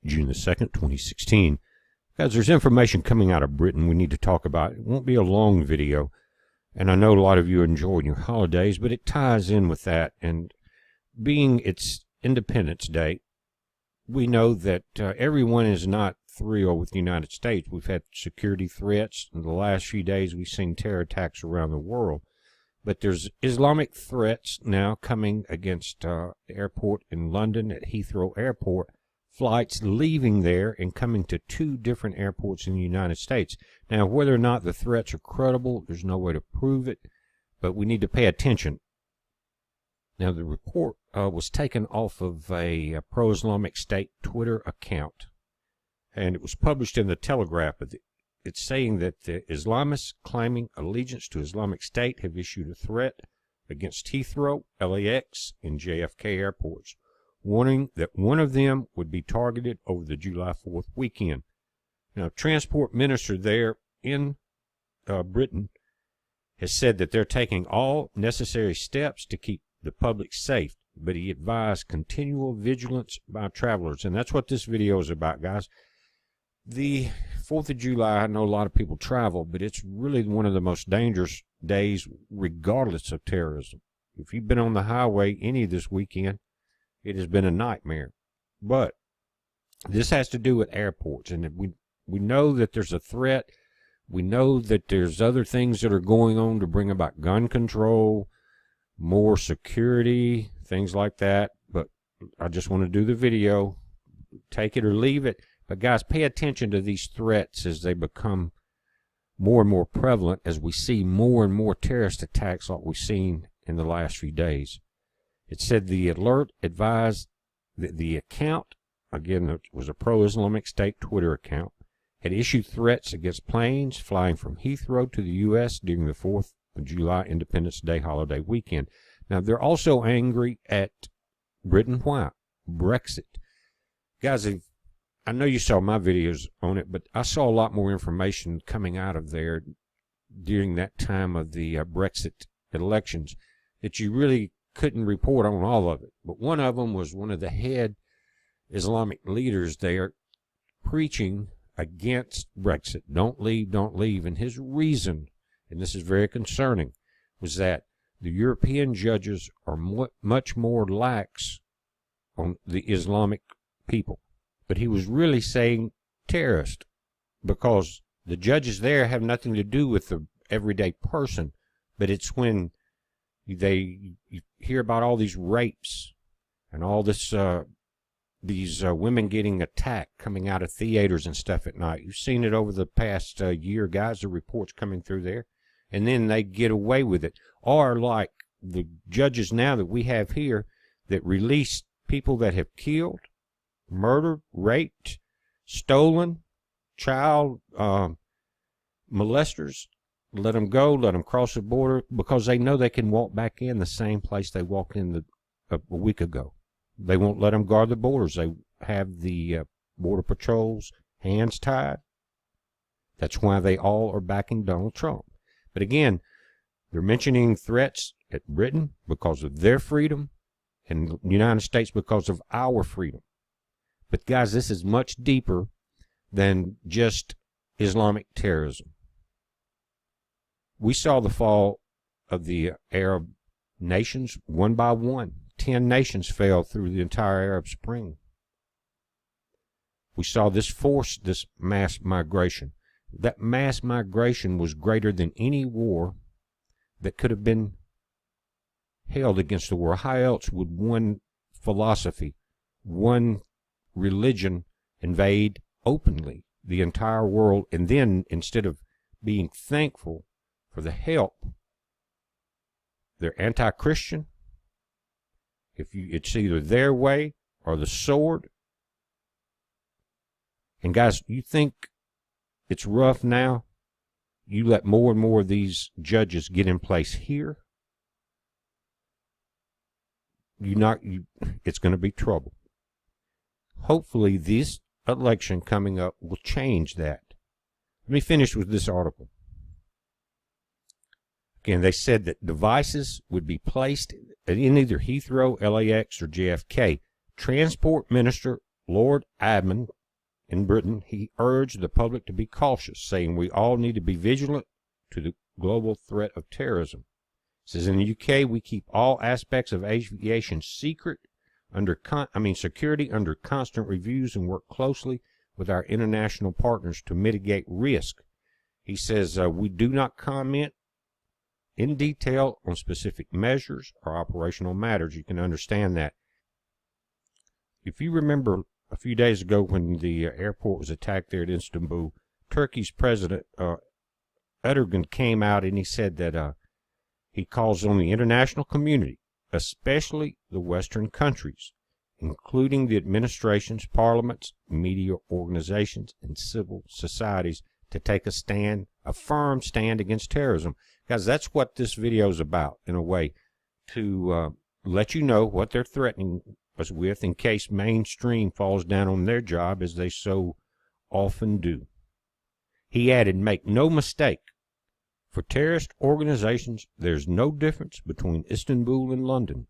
June the 2nd, 2016. Guys, there's information coming out of Britain we need to talk about. It won't be a long video, and I know a lot of you are enjoying your holidays, but it ties in with that. And being its Independence Day, we know that everyone is not thrilled with the United States. We've had security threats. In the last few days, we've seen terror attacks around the world. But there's Islamic threats now coming against the airport in London at Heathrow Airport. Flights leaving there and coming to 2 different airports in the United States. Now, whether or not the threats are credible, there's no way to prove it, but we need to pay attention. Now, the report was taken off of a pro-Islamic State Twitter account, and it was published in the Telegraph. It's saying that the Islamists claiming allegiance to Islamic State have issued a threat against Heathrow, LAX, and JFK airports, warning that one of them would be targeted over the July 4th weekend. Now, Transport Minister there in Britain has said that they're taking all necessary steps to keep the public safe, but he advised continual vigilance by travelers, and that's what this video is about, guys. The 4th of July, I know a lot of people travel, but it's really one of the most dangerous days regardless of terrorism. If you've been on the highway any this weekend, it has been a nightmare. But this has to do with airports, and we know that there's a threat. We know that there's other things that are going on to bring about gun control, more security, things like that. But I just want to do the video. Take it or leave it. But guys, pay attention to these threats as they become more and more prevalent, as we see more and more terrorist attacks like we've seen in the last few days. It said the alert advised that the account, again, it was a pro-Islamic State Twitter account, had issued threats against planes flying from Heathrow to the U.S. during the 4th of July Independence Day holiday weekend. Now, they're also angry at Britain. Why? Brexit. Guys, I know you saw my videos on it, but I saw a lot more information coming out of there during that time of the Brexit elections that you really couldn't report on all of it. But one of them was one of the head Islamic leaders there preaching against Brexit. Don't leave, don't leave. And his reason, and this is very concerning, was that the European judges are much more lax on the Islamic people. But he was really saying terrorist, because the judges there have nothing to do with the everyday person, but it's when you hear about all these rapes and all this these women getting attacked coming out of theaters and stuff at night. You've seen it over the past year, guys, the reports coming through there, and then they get away with it. Or like the judges now that we have here that release people that have killed, murdered, raped, stolen, child molesters, let them go, let them cross the border, because they know they can walk back in the same place they walked in a week ago. They won't let them guard the borders. They have the border patrols hands tied. That's why they all are backing Donald Trump. But again, they're mentioning threats at Britain because of their freedom, and the United States because of our freedom. But guys, this is much deeper than just Islamic terrorism. We saw the fall of the Arab nations one by one. 10 nations fell through the entire Arab Spring. We saw this mass migration. That mass migration was greater than any war that could have been held against the world. How else would one philosophy, one religion invade openly the entire world, and then instead of being thankful for the help, they're anti-Christian? It's either their way or the sword. And guys, you think it's rough now? You let more and more of these judges get in place here, it's going to be trouble. Hopefully this election coming up will change that. Let me finish with this article. Again, they said that devices would be placed in either Heathrow, LAX, or JFK. Transport Minister Lord Adman in Britain, he urged the public to be cautious, saying we all need to be vigilant to the global threat of terrorism. He says in the UK, we keep all aspects of aviation secret security under constant reviews and work closely with our international partners to mitigate risk. He says we do not comment in detail on specific measures or operational matters. You can understand that. If you remember a few days ago when the airport was attacked there at Istanbul, Turkey's President Erdogan came out and he said that he calls on the international community, especially the Western countries, including the administrations, parliaments, media organizations, and civil societies, to take a firm stand against terrorism. Guys, that's what this video is about, in a way, to let you know what they're threatening us with in case mainstream falls down on their job, as they so often do. He added, make no mistake, for terrorist organizations, there's no difference between Istanbul and London,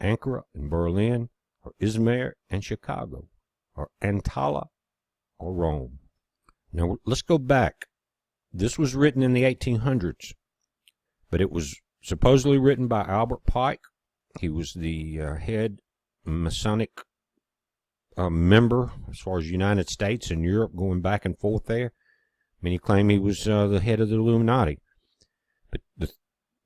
Ankara and Berlin, or Izmir and Chicago, or Antalya or Rome. Now, let's go back. This was written in the 1800s, but it was supposedly written by Albert Pike. He was the head Masonic member as far as United States and Europe, going back and forth there. Many claim he was the head of the Illuminati. But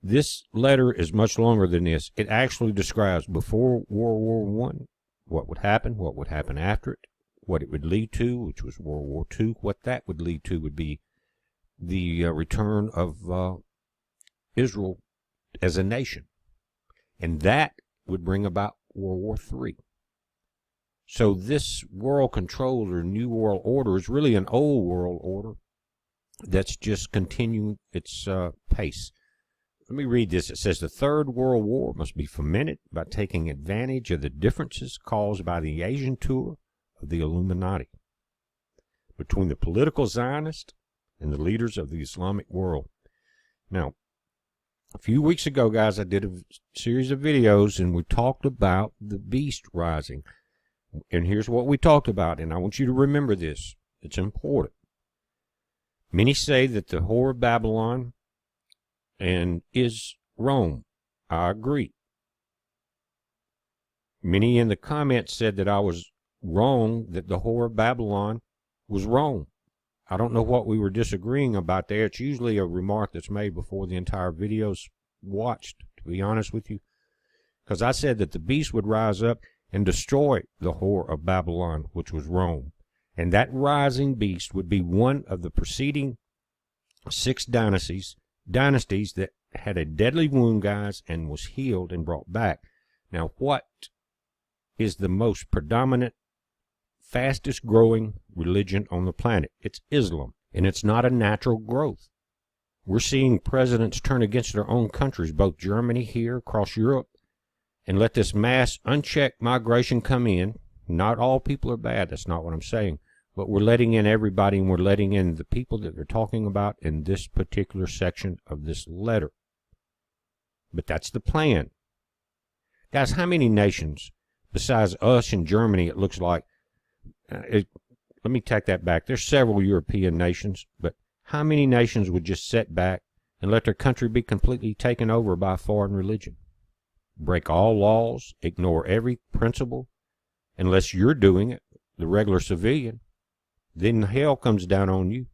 this letter is much longer than this. It actually describes before World War I, what would happen after it, what it would lead to, which was World War II. What that would lead to would be the return of Israel as a nation. And that would bring about World War III. So this world control or new world order is really an old world order that's just continuing its pace. Let me read this. It says the Third World War must be fomented by taking advantage of the differences caused by the Asian tour of the Illuminati between the political Zionists and the leaders of the Islamic world. Now, a few weeks ago, guys, I did a series of videos and we talked about the beast rising. And here's what we talked about, and I want you to remember this. It's important. Many say that the whore of Babylon is Rome. I agree. Many in the comments said that I was wrong, that the whore of Babylon was Rome. I don't know what we were disagreeing about there. It's usually a remark that's made before the entire video's watched, to be honest with you. Because I said that the beast would rise up and destroy the whore of Babylon, which was Rome. And that rising beast would be one of the preceding 6 dynasties that had a deadly wound, guys, and was healed and brought back. Now, what is the most predominant, fastest growing religion on the planet? It's Islam, and it's not a natural growth. We're seeing presidents turn against their own countries, both Germany here, across Europe, and let this mass unchecked migration come in. Not all people are bad, that's not what I'm saying, but we're letting in everybody, and we're letting in the people that they're talking about in this particular section of this letter. But that's the plan. Guys, how many nations, besides us and Germany, it looks like, let me take that back. There's several European nations, but how many nations would just sit back and let their country be completely taken over by a foreign religion? Break all laws, ignore every principle, unless you're doing it, the regular civilian, then hell comes down on you.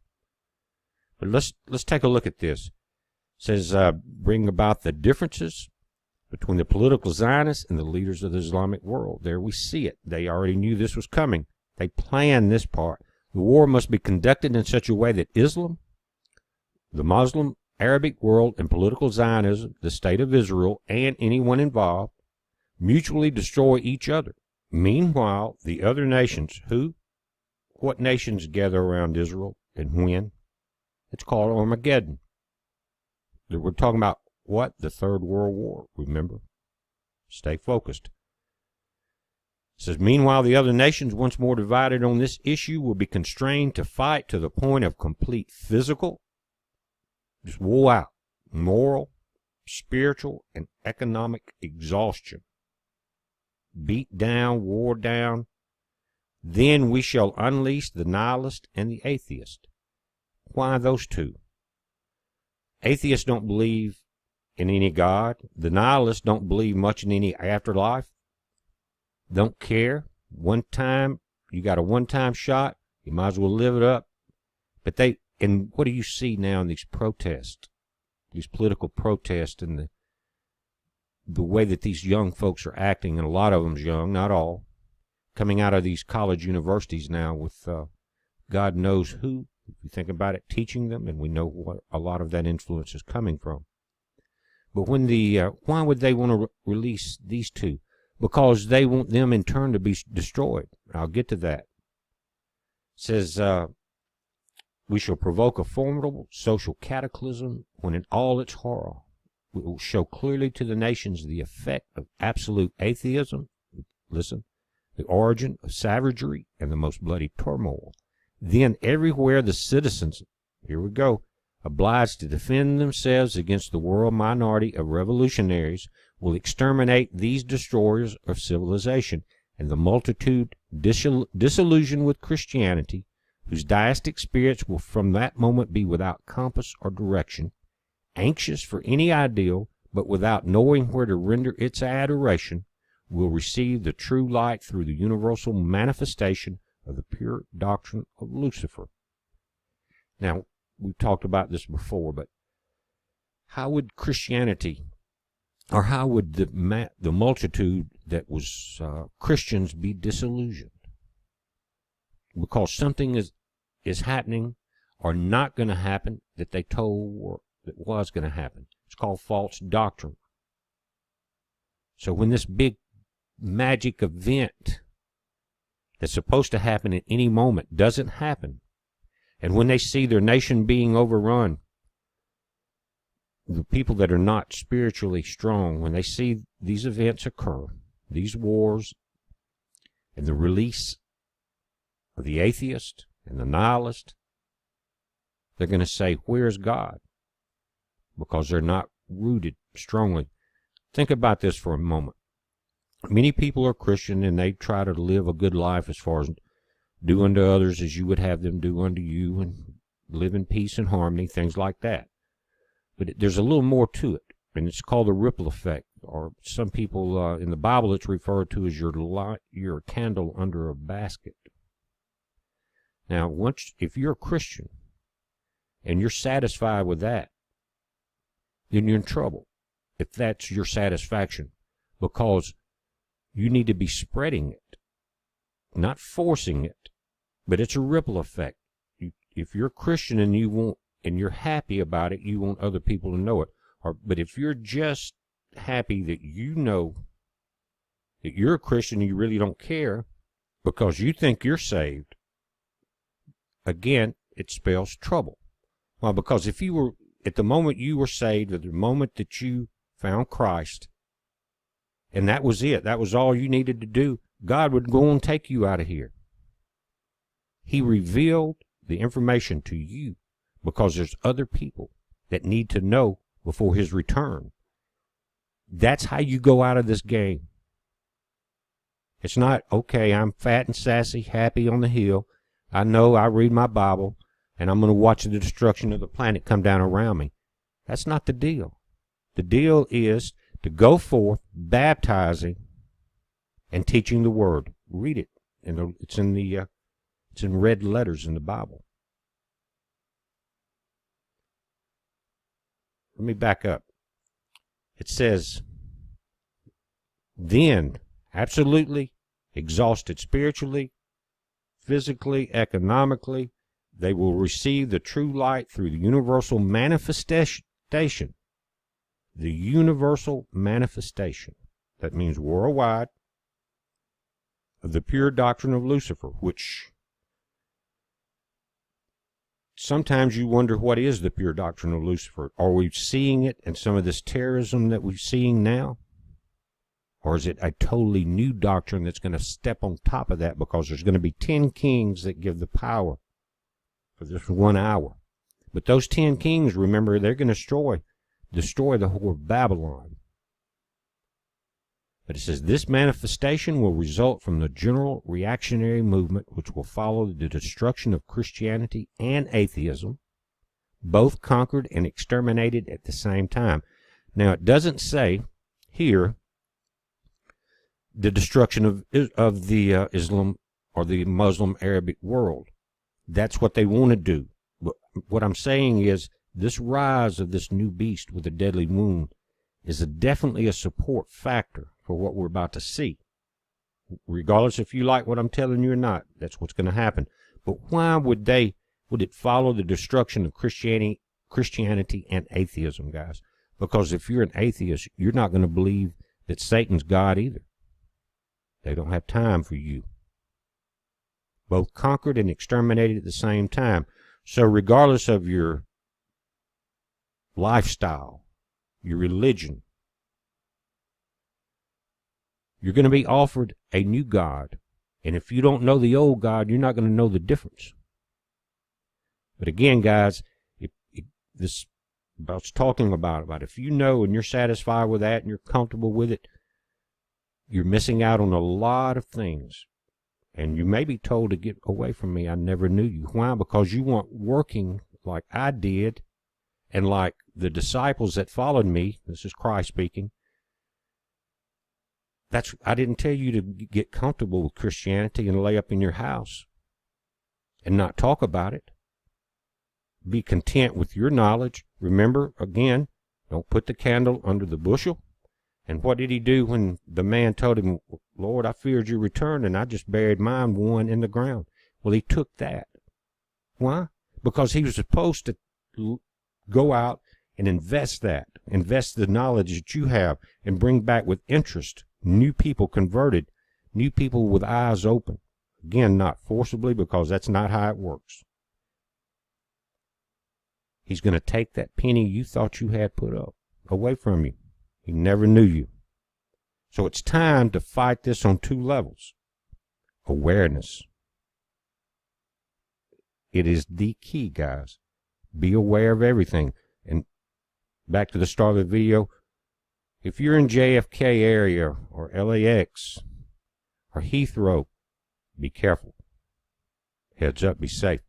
But let's take a look at this. It says, bring about the differences between the political Zionists and the leaders of the Islamic world. There we see it. They already knew this was coming. They planned this part. The war must be conducted in such a way that Islam, the Muslim Arabic world, and political Zionism, the state of Israel, and anyone involved, mutually destroy each other. Meanwhile, the other nations, what nations gather around Israel and when? It's called Armageddon. We're talking about what? The Third World War, remember? Stay focused. It says, meanwhile, the other nations, once more divided on this issue, will be constrained to fight to the point of complete physical, just wore out, moral, spiritual, and economic exhaustion. Beat down, wore down. Then we shall unleash the nihilist and the atheist. Why those two? Atheists don't believe in any God. The nihilists don't believe much in any afterlife. Don't care. One time, you got a one-time shot, you might as well live it up. But and what do you see now in these protests, these political protests, and the way that these young folks are acting, and a lot of them's young, not all, coming out of these college universities now with God knows who, if you think about it, teaching them, and we know what a lot of that influence is coming from. But when why would they want to release these two? Because they want them in turn to be destroyed. I'll get to that. It says, we shall provoke a formidable social cataclysm when in all its horror we will show clearly to the nations the effect of absolute atheism, listen, the origin of savagery and the most bloody turmoil. Then everywhere the citizens, here we go, obliged to defend themselves against the world minority of revolutionaries, will exterminate these destroyers of civilization, and the multitude disillusioned with Christianity, whose deistic spirits will from that moment be without compass or direction, anxious for any ideal, but without knowing where to render its adoration, will receive the true light through the universal manifestation of the pure doctrine of Lucifer. Now, we've talked about this before, but how would Christianity, or how would the multitude that was Christians be disillusioned? Because something is happening or not going to happen that they told that was going to happen. It's called false doctrine. So when this big magic event that's supposed to happen at any moment doesn't happen, and when they see their nation being overrun, the people that are not spiritually strong, when they see these events occur, these wars, and the release of the atheist and the nihilist, they're going to say, where's God? Because they're not rooted strongly. Think about this for a moment. Many people are Christian and they try to live a good life as far as do unto others as you would have them do unto you, and live in peace and harmony, things like that. But there's a little more to it, and it's called the ripple effect, or some people in the Bible it's referred to as your candle under a basket. Now, if you're a Christian and you're satisfied with that, then you're in trouble if that's your satisfaction, because you need to be spreading it, not forcing it, but it's a ripple effect. If you're a Christian and you're happy about it, you want other people to know it. But if you're just happy that you know that you're a Christian and you really don't care because you think you're saved, again, it spells trouble. Well, because if you were, at the moment you were saved, at the moment that you found Christ, and that was it, that was all you needed to do, God would go and take you out of here. He revealed the information to you because there's other people that need to know before his return. That's how you go out of this game. It's not, okay, I'm fat and sassy, happy on the hill. I know I read my Bible, and I'm going to watch the destruction of the planet come down around me. That's not the deal. The deal is to go forth baptizing and teaching the word. Read it. It's in red letters in the Bible. Let me back up. It says, then, absolutely exhausted spiritually, physically, economically, they will receive the true light through the universal manifestation. The universal manifestation. That means worldwide, of the pure doctrine of Lucifer, which sometimes you wonder, what is the pure doctrine of Lucifer? Are we seeing it in some of this terrorism that we're seeing now? Or is it a totally new doctrine that's going to step on top of that, because there's going to be 10 kings that give the power for this 1 hour? But those 10 kings, remember, they're going to destroy the whole of Babylon. But it says this manifestation will result from the general reactionary movement which will follow the destruction of Christianity and atheism, both conquered and exterminated at the same time. Now, it doesn't say here the destruction of the Islam or the Muslim Arabic world. That's what they want to do. But what I'm saying is this rise of this new beast with a deadly wound is definitely a support factor for what we're about to see. Regardless if you like what I'm telling you or not, that's what's going to happen. But why would it follow the destruction of Christianity and atheism, guys? Because if you're an atheist, you're not going to believe that Satan's God either. They don't have time for you. Both conquered and exterminated at the same time. So regardless of your lifestyle, your religion, you're going to be offered a new God. And if you don't know the old God, you're not going to know the difference. But again, guys, this about talking about if you know and you're satisfied with that and you're comfortable with it, you're missing out on a lot of things. And you may be told to get away from me. I never knew you. Why? Because you weren't working like I did and like the disciples that followed me. This is Christ speaking. I didn't tell you to get comfortable with Christianity and lay up in your house and not talk about it. Be content with your knowledge. Remember, again, don't put the candle under the bushel. And what did he do when the man told him, Lord, I feared your return, and I just buried mine one in the ground? Well, he took that. Why? Because he was supposed to go out and invest the knowledge that you have, and bring back with interest new people converted, new people with eyes open. Again, not forcibly, because that's not how it works. He's going to take that penny you thought you had put up away from you. He never knew you. So it's time to fight this on two levels. Awareness. It is the key, guys. Be aware of everything. And back to the start of the video, if you're in JFK area or LAX or Heathrow, be careful. Heads up, be safe.